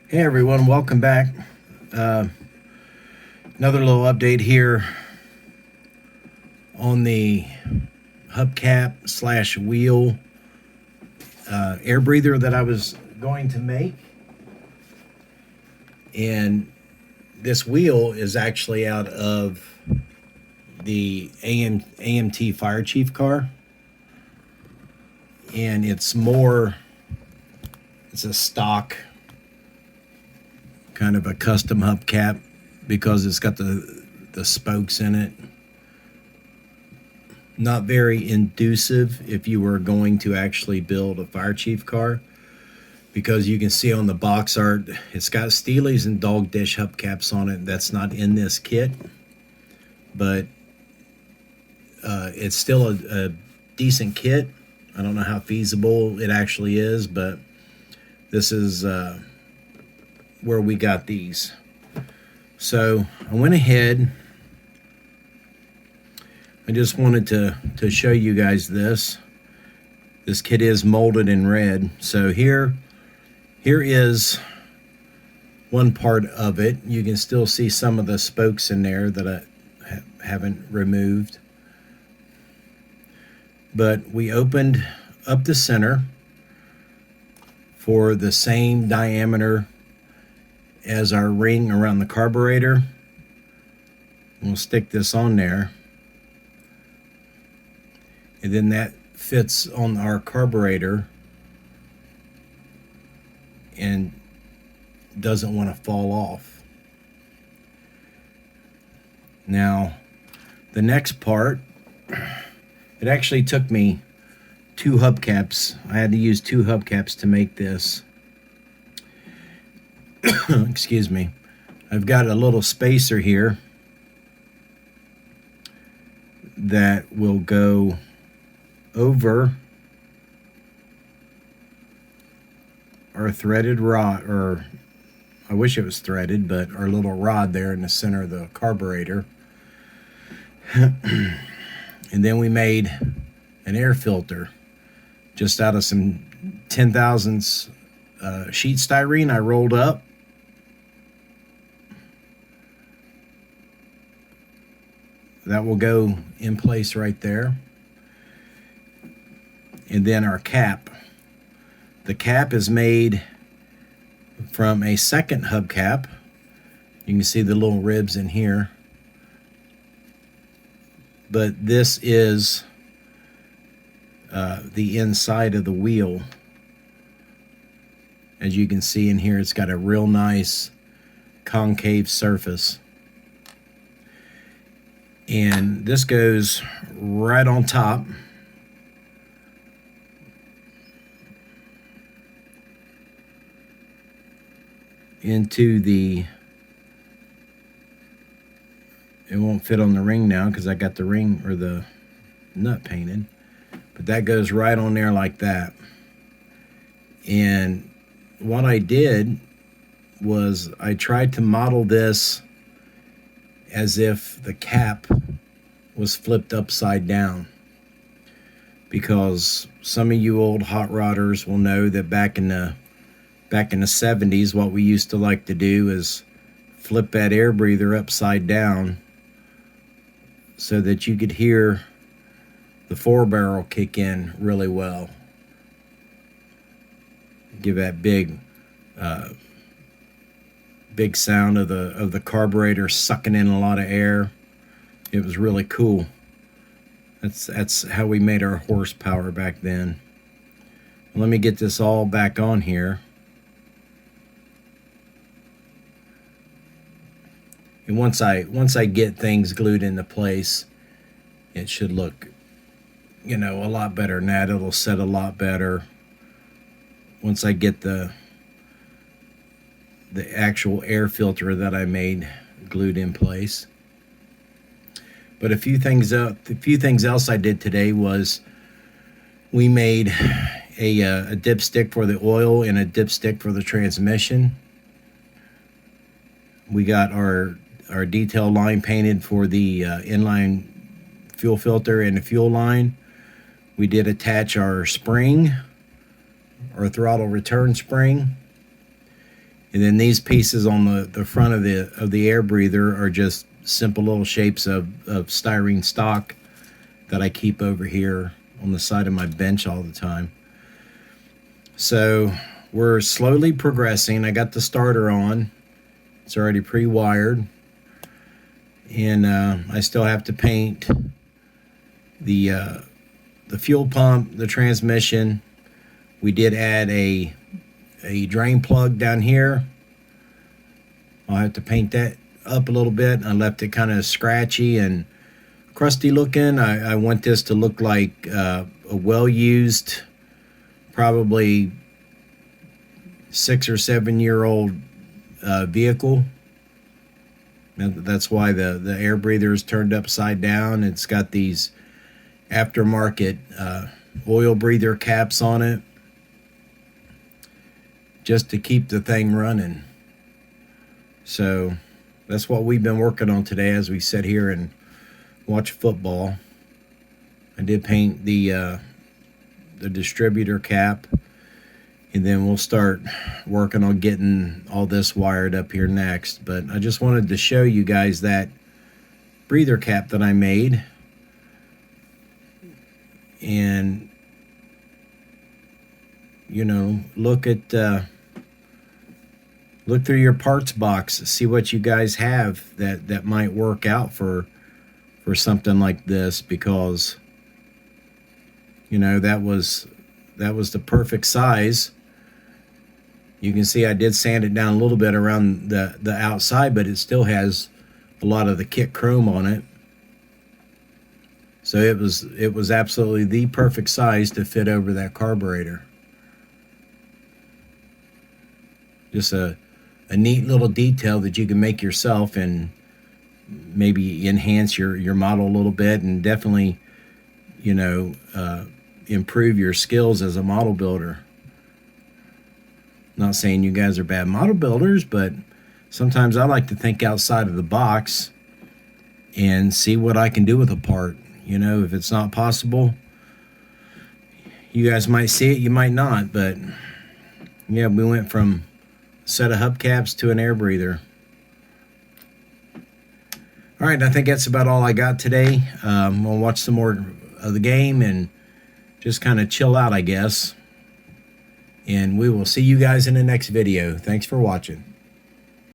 Hey everyone, welcome back. Uh, Another little update here on the hubcap slash wheel air breather that I was going to make. And this wheel is actually out of the AMT Fire Chief car. And it's a stock kind of a custom hubcap because it's got the spokes in it. Not very inducive if you were going to actually build a fire chief car, because you can see on the box art it's got Steely's and dog dish hubcaps on it. That's not in this kit, but it's still a decent kit. I don't know how feasible it actually is, but this is where we got these. So I went ahead. I just wanted to show you guys this. This kit is molded in red. So here is one part of it. You can still see some of the spokes in there that I haven't removed. But we opened up the center for the same diameter as our ring around the carburetor. We'll stick this on there. And then that fits on our carburetor and doesn't want to fall off. Now, the next part, it actually took me 2 hubcaps. I had to use 2 hubcaps to make this. Excuse me. I've got a little spacer here that will go over our threaded rod, or I wish it was threaded, but our little rod there in the center of the carburetor. And then we made an air filter just out of some 10 thousandths sheet styrene I rolled up. That will go in place right there. And then our cap. The cap is made from a second hubcap. You can see the little ribs in here. But this is the inside of the wheel. As you can see in here, it's got a real nice concave surface. And this goes right on top. Into the, it won't fit on the ring now because I got the ring or the nut painted, but that goes right on there like that. And what I did was I tried to model this as if the cap was flipped upside down, because some of you old hot rodders will know that back in the 70s, what we used to like to do is flip that air breather upside down so that you could hear the 4-barrel kick in really well. Give that big sound of the carburetor sucking in a lot of air. It was really cool. That's how we made our horsepower back then. Let me get this all back on here. And once I get things glued into place, it should look, a lot better than that. It'll set a lot better once I get the actual air filter that I made glued in place. But a few things else I did today was we made a dipstick for the oil and a dipstick for the transmission. We got our detail line painted for the inline fuel filter and the fuel line. We did attach our spring, our throttle return spring. And then these pieces on the front of the air breather are just simple little shapes of styrene stock that I keep over here on the side of my bench all the time. So we're slowly progressing. I got the starter on. It's already pre-wired. And I still have to paint the fuel pump, the transmission. We did add a drain plug down here. I'll have to paint that up a little bit. I left it kind of scratchy and crusty looking. I want this to look like a well-used, probably 6 or 7 year old vehicle. That's why the air breather is turned upside down. It's got these aftermarket oil breather caps on it, just to keep the thing running. So that's what we've been working on today as we sit here and watch football. I did paint the distributor cap, and then we'll start working on getting all this wired up here next. But I just wanted to show you guys that breather cap that I made. And, you know, look through your parts box, see what you guys have that might work out for something like this, because, you know, that was the perfect size. You can see I did sand it down a little bit around the outside, but it still has a lot of the kit chrome on it. So it was absolutely the perfect size to fit over that carburetor. Just a neat little detail that you can make yourself and maybe enhance your model a little bit, and definitely, you know, improve your skills as a model builder. Not saying you guys are bad model builders, but sometimes I like to think outside of the box and see what I can do with a part. You know, if it's not possible, you guys might see it, you might not, but yeah, we went from a set of hubcaps to an air breather. All right, I think that's about all I got today. We'll watch some more of the game and just kind of chill out, I guess. And we will see you guys in the next video. Thanks for watching.